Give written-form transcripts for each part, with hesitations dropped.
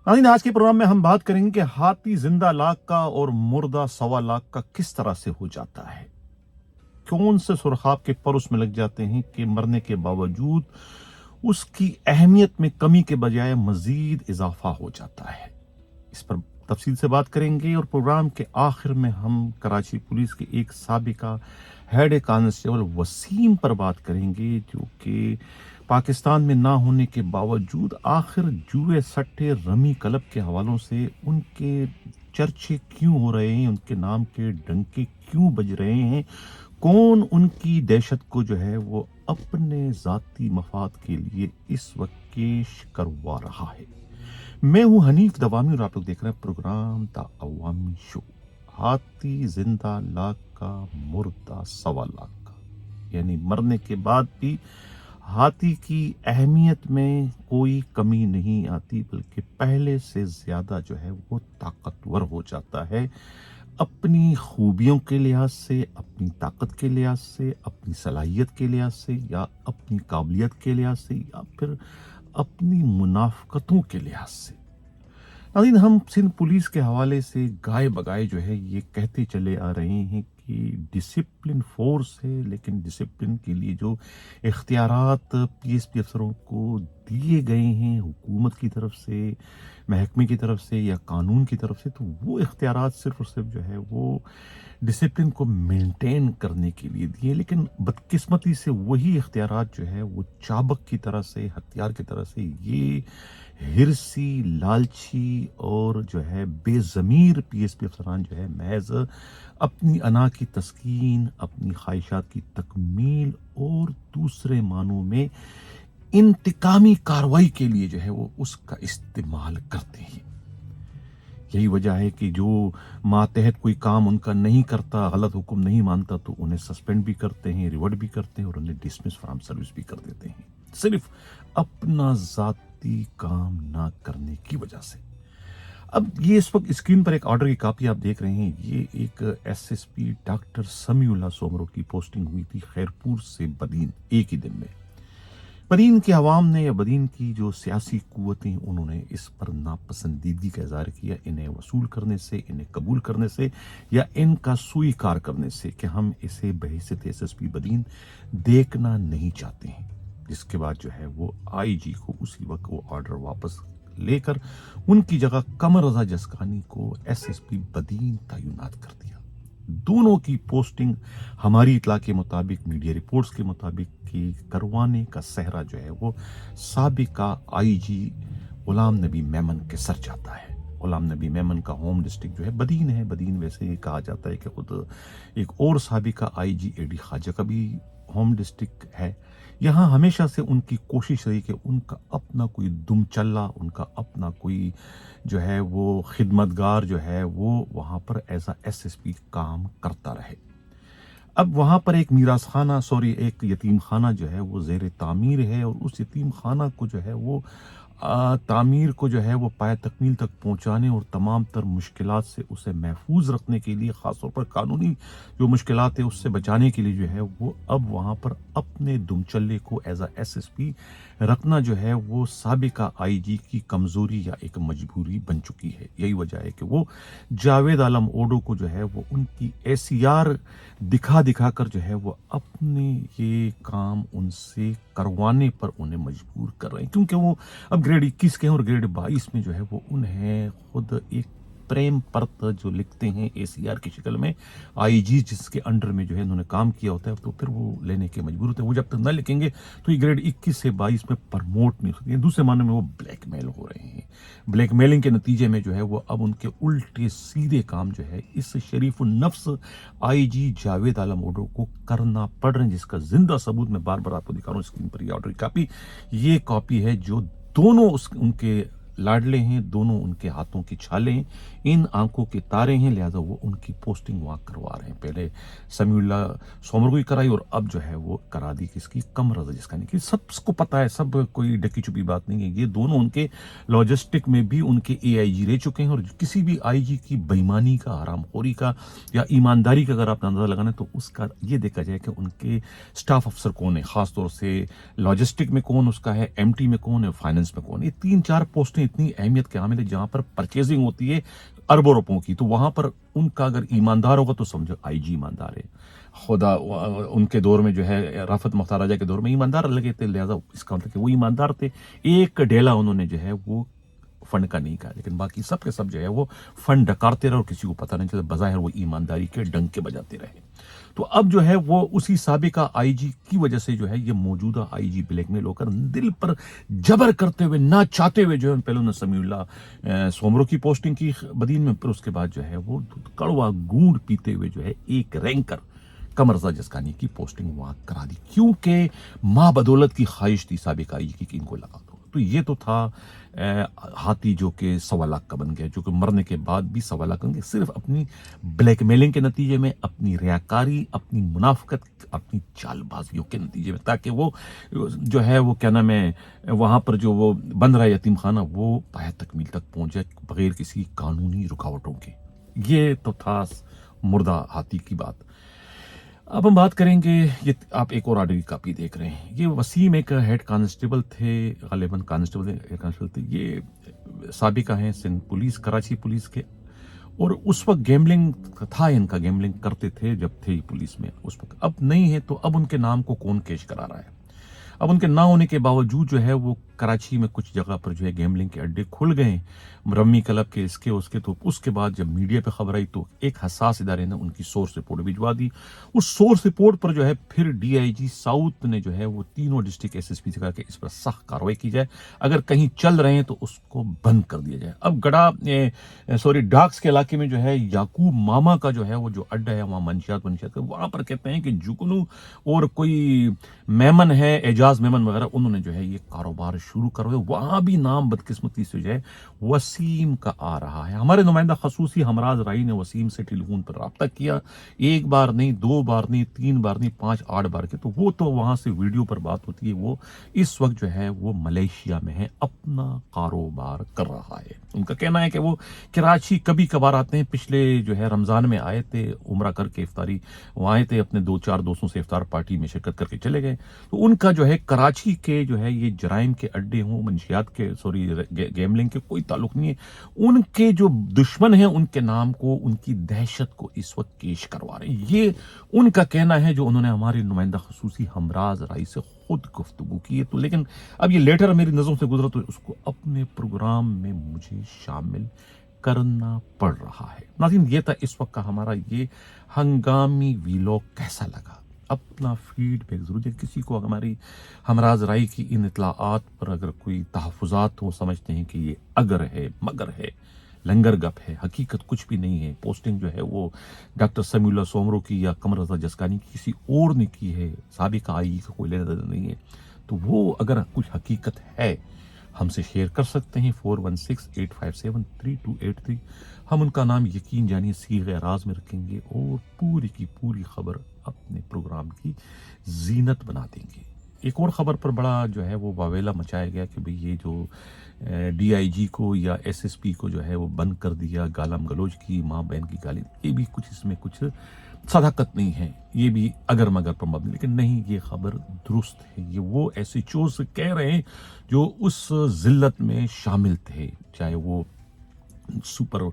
नाज़रीन, आज के प्रोग्राम में हम बात करेंगे कि हाथी जिंदा लाख का और मुर्दा 1.25 लाख का किस तरह से हो जाता है। कौन से सुरखाब के पर उसमें लग जाते हैं कि मरने के बावजूद उसकी अहमियत में कमी के बजाय मजीद इजाफा हो जाता है। इस पर तफसील से बात करेंगे और प्रोग्राम के आखिर में हम कराची पुलिस के एक साबिका हेड कांस्टेबल वसीम पर बात करेंगे, जो कि पाकिस्तान में ना होने के बावजूद आखिर जुए, सट्टे, रमी क्लब के हवालों से उनके चर्चे क्यों हो रहे हैं, उनके नाम के डंके क्यों बज रहे हैं, कौन उनकी दहशत को जो है वो अपने ज़ाती मफाद के लिए इस वक्त पेश करवा रहा है। मैं हूं हनीफ दवामी और आप लोग देख रहे हैं प्रोग्राम द अवामी शो। हाथी जिंदा लाख का, मुर्दा 1.25 लाख का, यानी मरने के बाद भी हाथी की अहमियत में कोई कमी नहीं आती, बल्कि पहले से ज्यादा जो है वो ताकतवर हो जाता है। अपनी खूबियों के लिहाज से, अपनी ताकत के लिहाज से, अपनी सलाहियत के लिहाज से, या अपनी काबिलियत के लिहाज से, या फिर अपनी मुनाफकतों के लिहाज से। नाज़रीन, हम सिंध पुलिस के हवाले से गाय बगाए जो है ये कहते चले आ रहे हैं कि डिसिप्लिन फोर्स है, लेकिन डिसिप्लिन के लिए जो इख्तियारात पीएसपी अफसरों को दिए गए हैं हुकूमत की तरफ से, महकमे की तरफ से या कानून की तरफ से, तो वो इख्तियारात सिर्फ और सिर्फ जो है वो डिसिप्लिन को मेंटेन करने के लिए दिए। लेकिन बदकिस्मती से वही इख्तियारात जो है वो चाबक की तरह से, हथियार की तरह से ये हिरसी, लालची और जो है बेज़मीर पीएसपी अफसरान जो है महज अपनी अना की तस्कीन, अपनी ख्वाहिशात की तकमील और दूसरे मानों में इंतकामी कार्रवाई के लिए जो है वो उसका इस्तेमाल करते हैं। यही वजह है कि जो मातहत कोई काम उनका नहीं करता, गलत हुक्म नहीं मानता, तो उन्हें सस्पेंड भी करते हैं, रिवर्ट भी करते हैं और उन्हें डिसमिस फ्रॉम सर्विस भी कर देते हैं, सिर्फ अपना जाती काम ना करने की वजह से। अब ये इस वक्त स्क्रीन पर एक ऑर्डर की कापी आप देख रहे हैं। ये एक एसएसपी डॉक्टर समीउल्लाह सोमरो की पोस्टिंग हुई थी खैरपुर से बदीन एक ही दिन में। बदीन के अवाम ने या बदीन की जो सियासी कुव्वतें, उन्होंने इस पर नापसंदीदगी का इजहार किया, इन्हें वसूल करने से, इन्हें कबूल करने से या इनका स्वीकार करने से कि हम इसे बहैसियत एसएसपी बदीन देखना नहीं चाहते हैं। जिसके बाद जो है वो आईजी को उसी वक्त वो ऑर्डर वापस लेकर उनकी जगह कमर रजा जसकानी को एसएसपी बदीन तैनात कर दिया। दोनों की पोस्टिंग हमारी इतला के मुताबिक, मीडिया रिपोर्ट्स के मुताबिक, कि करवाने का सहरा जो है वो साबिका आईजी गुलाम नबी मेमन के सर जाता है। गुलाम नबी मेमन का होम डिस्ट्रिक्ट जो है बदीन है। बदीन वैसे ही कहा जाता है कि खुद एक और साबिका आईजी एडी ख्वाजा का भी होम डिस्ट्रिक्ट है। यहाँ हमेशा से उनकी कोशिश रही कि उनका अपना कोई दुमचल्ला, उनका अपना कोई जो है वो खिदमतगार जो है वो वहाँ पर एज अ एसएसपी काम करता रहे। अब वहाँ पर एक यतीम खाना जो है वो ज़ेर तामीर है, और उस यतीम खाना को जो है वो तामीर को जो है वो पाया तकमील तक पहुँचाने और तमाम तर मुश्किलात से उसे महफूज रखने के लिए, ख़ासतौर पर कानूनी जो मुश्किलात है उससे बचाने के लिए जो है वो अब वहाँ पर अपने दुमचल्ले को एज अ एसएसपी रखना जो है वो साबिका आईजी की कमज़ोरी या एक मजबूरी बन चुकी है। यही वजह है कि वो जावेद आलम ओडो को जो है वो उनकी एसीआर दिखा दिखा कर जो है वो अपने ये काम उनसे करवाने पर उन्हें मजबूर कर रहे हैं, क्योंकि वो अब ग्रेड 21 के हैं और ग्रेड 22 में जो है वो उन्हें खुद एक प्रेम पत्र जो लिखते हैं एसीआर की शक्ल में, आईजी जिसके अंडर में जो है उन्होंने काम किया होता है, तो फिर वो लेने के मजबूर होते हैं। वो जब तक न लिखेंगे तो ये ग्रेड 21 से 22 में प्रमोट नहीं हो सकती। दूसरे मामले में वो ब्लैकमेल हो रहे हैं। ब्लैकमेलिंग के नतीजे में जो है वो अब उनके उल्टे सीधे काम जो है इस शरीफ नफ्स आईजी जावेद आलम ओडो को करना पड़ रहे हैं, जिसका जिंदा सबूत मैं बार बार आपको दिखा रहा हूँ स्क्रीन पर। ये ऑर्डर की कापी, ये कॉपी है जो दोनों उनके लाडले हैं, दोनों उनके हाथों की छालें, इन आंखों के तारे हैं, लिहाजा वो उनकी पोस्टिंग वहाँ करवा रहे हैं। पहले समीउल्लाह सोमर को ही कराई और अब जो है वो करा दी किसकी, कमर रजा जसकानी की। सबको पता है, सब कोई डकी छुपी बात नहीं है। ये दोनों उनके लॉजिस्टिक में भी उनके एआईजी रह चुके हैं, और किसी भी आईजी की बेईमानी का, हरामखोरी का या ईमानदारी का अगर आप अंदाजा लगाना तो उसका ये देखा जाए कि उनके स्टाफ अफसर कौन है, खासतौर से लॉजिस्टिक में कौन उसका है, एमटी में कौन है, फाइनेंस में कौन है। ये 3-4 पोस्टें इतनी अहमियत के हामिल है, जहाँ पर परचेजिंग होती है अरबों रुपयों की, तो वहाँ पर उनका अगर ईमानदार होगा तो समझो आईजी ईमानदार है। खुदा उनके दौर में जो है राफत मुख्तार राजा के दौर में ईमानदार लगे थे, लिहाजा इसका मतलब कि वो ईमानदार थे। एक डेला उन्होंने जो है वो फंड का नहीं कहा, लेकिन बाकी सब के सब जो है वो फंड डकारते रहे और किसी को पता नहीं चला, बज़ाहिर वो ईमानदारी के डंके बजाते रहे। तो अब जो है वो उसी साबिका आईजी की वजह से जो है ये मौजूदा आईजी ब्लैकमेल होकर दिल पर जबर करते हुए, ना चाहते हुए जो है पहले उन्होंने समीउल्लाह सोमरो की पोस्टिंग की बदीन में, फिर उसके बाद जो है वो कड़वा गूंद पीते हुए जो है एक रैंकर कमर रज़ा जसकानी की पोस्टिंग वहां करा दी, क्योंकि माँ बदौलत की ख्वाहिश थी साबिका आईजी की कि इनको लगा दो। तो ये तो था हाथी जो कि 1.25 लाख का बन गया, जो कि मरने के बाद भी 1.25 लाख बन गया, सिर्फ अपनी ब्लैकमेलिंग के नतीजे में, अपनी रियाकारी, अपनी मुनाफकत, अपनी चालबाजियों के नतीजे में, ताकि वो जो है वो क्या नाम है वहां पर जो वो बन रहा है यतीम खाना वो पाया तकमील तक पहुंच जाए बगैर किसी कानूनी रुकावटों के। ये तो था मुर्दा हाथी की बात। अब हम बात करेंगे, ये आप एक और ऑडियो कॉपी देख रहे हैं, ये वसीम एक हेड कांस्टेबल थे, गालिबन कांस्टेबल हेड कांस्टेबल थे, ये साबिका हैं सिंध पुलिस, कराची पुलिस के, और उस वक्त गैम्बलिंग था इनका, गैम्बलिंग करते थे जब थे पुलिस में उस वक्त। अब नहीं है, तो अब उनके नाम को कौन केश करा रहा है? अब उनके ना होने के बावजूद जो है वो कराची में कुछ जगह पर जो है गैम्बलिंग के अड्डे खुल गए, रम्मी क्लब के, इसके उसके। तो उसके बाद जब मीडिया पे खबर आई तो एक हसास इदारे ने उनकी सोर्स रिपोर्ट भिजवा दी। उस सोर्स रिपोर्ट पर जो है फिर डीआईजी साउथ ने जो है वो तीनों डिस्ट्रिक्ट एसएसपी से कहा कि इस पर सख्त कार्रवाई की जाए, अगर कहीं चल रहे हैं तो उसको बंद कर दिया जाए। अब डाक्स के इलाके में जो है याकूब मामा का जो है वो जो अड्डा है वहाँ मंशियात का, वहां पर कहते हैं कि जुगनू और कोई मेमन है, एजाज मेमन वगैरह, उन्होंने जो है ये कारोबार शुरू करवाया। वहां भी नाम बदकिस्मती से जो है वसीम का आ रहा है। हमारे नुमाइंदा खसूसी हमराज राई ने वसीम से टेलीफोन पर रब्ता किया, एक बार नहीं, 2 बार नहीं, 3 बार नहीं, 5-8 बार के। तो वो तो वहां से वीडियो पर बात होती है, वो इस वक्त जो है वो मलेशिया में है, अपना कारोबार कर रहा है। उनका कहना है कि वो कराची कभी कभार आते हैं, पिछले जो है रमजान में आए थे, उम्रा करके इफ्तारी वहां आए थे, अपने 2-4 दोस्तों से इफ्तार पार्टी में शिरकत करके चले गए। तो उनका जो है कराची के जो है ये जराइम के अड्डे हों, मंशियात के, गैमलिंग के, कोई ताल्लुक नहीं है। उनके जो दुश्मन हैं उनके नाम को, उनकी दहशत को इस वक्त पेश करवा रहे हैं, ये उनका कहना है, जो उन्होंने हमारे नुमाइंदा खसूसी हमराज राई से खुद गुफ्तगू की है। तो लेकिन अब ये लेटर मेरी नजरों से गुजरा तो उसको अपने प्रोग्राम में मुझे शामिल करना पड़ रहा है। नाज़रीन, ये था इस वक्त का हमारा ये हंगामी वीलॉग। कैसा लगा अपना फीडबैक जरूर दें। किसी को हमारी हमराज राई की इन इतलाआत पर अगर कोई तहफ़्फ़ुज़ात हो, समझते हैं कि ये अगर है, मगर है, लंगर गप है, हकीकत कुछ भी नहीं है, पोस्टिंग जो है वो डॉक्टर समीउल्लाह सोमरो की या कमर रज़ा जसकानी की किसी और ने की है, साबिका आई का कोई लेना देना नहीं है, तो वो अगर कुछ हकीकत है हमसे शेयर कर सकते हैं। 4168573283। हम उनका नाम यकीन जानिए सीग़े राज में रखेंगे और पूरी की पूरी खबर अपने प्रोग्राम की जीनत बना देंगे। एक और खबर पर बड़ा जो है वो वावेला मचाया गया कि भाई ये जो डीआईजी को या एसएसपी को जो है वो बंद कर दिया, गालम गलोच की, माँ बहन की गाली, ये भी कुछ इसमें कुछ सदाकत नहीं है, ये भी अगर मगर पर मबनी। लेकिन नहीं, ये खबर दुरुस्त है। ये वो एसएचओ से कह रहे हैं जो उस जिल्लत में शामिल थे, चाहे वो super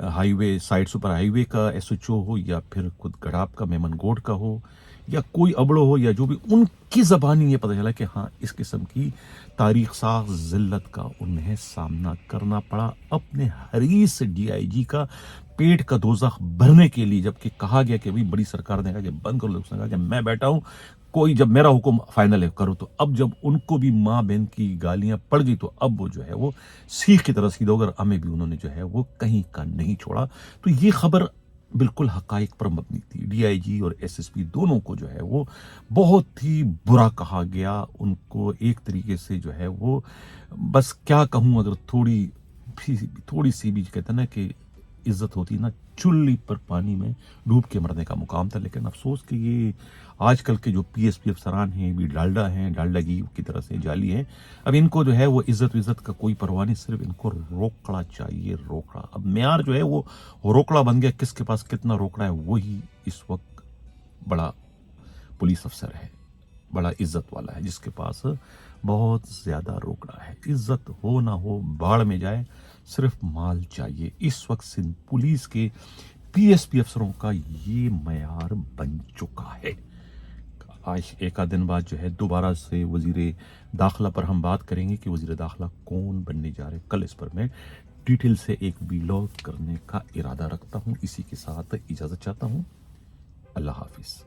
highway, side super highway का एसएचओ हो या फिर खुद गड़ाप का मेमन गोड का हो या कोई अबड़ो हो, या जो भी, उनकी ज़बानी ये पता चला कि हाँ इस किस्म की तारीख साख जिल्लत का उन्हें सामना करना पड़ा अपने हरीस डीआईजी का पेट का दोज़ख भरने के लिए। जबकि कहा गया कि भाई बड़ी सरकार ने कहा कि बंद करो, उसने कहा कि मैं बैठा हूं, कोई जब मेरा हुक्म फाइनल है करो। तो अब जब उनको भी माँ बहन की गालियां पड़ गई तो अब वो जो है वो सीख की तरह सीधा होकर हमें भी उन्होंने जो है वो कहीं का नहीं छोड़ा। तो ये खबर बिल्कुल हकाइक पर मबनी थी। डीआईजी और एसएसपी दोनों को जो है वो बहुत ही बुरा कहा गया। उनको एक तरीके से जो है वो, बस क्या कहूँ, अगर थोड़ी सी भी कहते ना कि इज्जत होती ना, चुल्ली पर पानी में डूब के मरने का मुकाम था। लेकिन अफसोस कि ये आजकल के जो पीएसपी अफसरान हैं भी डालडा हैं, डालडागी की तरह से जाली हैं। अब इनको जो है वो इज्जत का कोई परवाह नहीं, सिर्फ इनको रोकड़ा चाहिए, रोकड़ा। अब म्यार जो है वो रोकड़ा बन गया, किसके पास कितना रोकड़ा है वही इस वक्त बड़ा पुलिस अफसर है, बड़ा इज्जत वाला है, जिसके पास بہت زیادہ روکڑا ہے. عزت ہو نہ ہو باڑ میں جائے, صرف مال چاہیے. اس وقت سندھ پولیس کے پی ایس پی افسروں کا یہ معیار بن چکا ہے. آج ایک آدھ دن بعد جو ہے دوبارہ سے وزیر داخلہ پر ہم بات کریں گے کہ وزیر داخلہ کون بننے جا رہے. کل اس پر میں ڈیٹیل سے ایک ویلاگ کرنے کا ارادہ رکھتا ہوں. اسی کے ساتھ اجازت چاہتا ہوں. اللہ حافظ.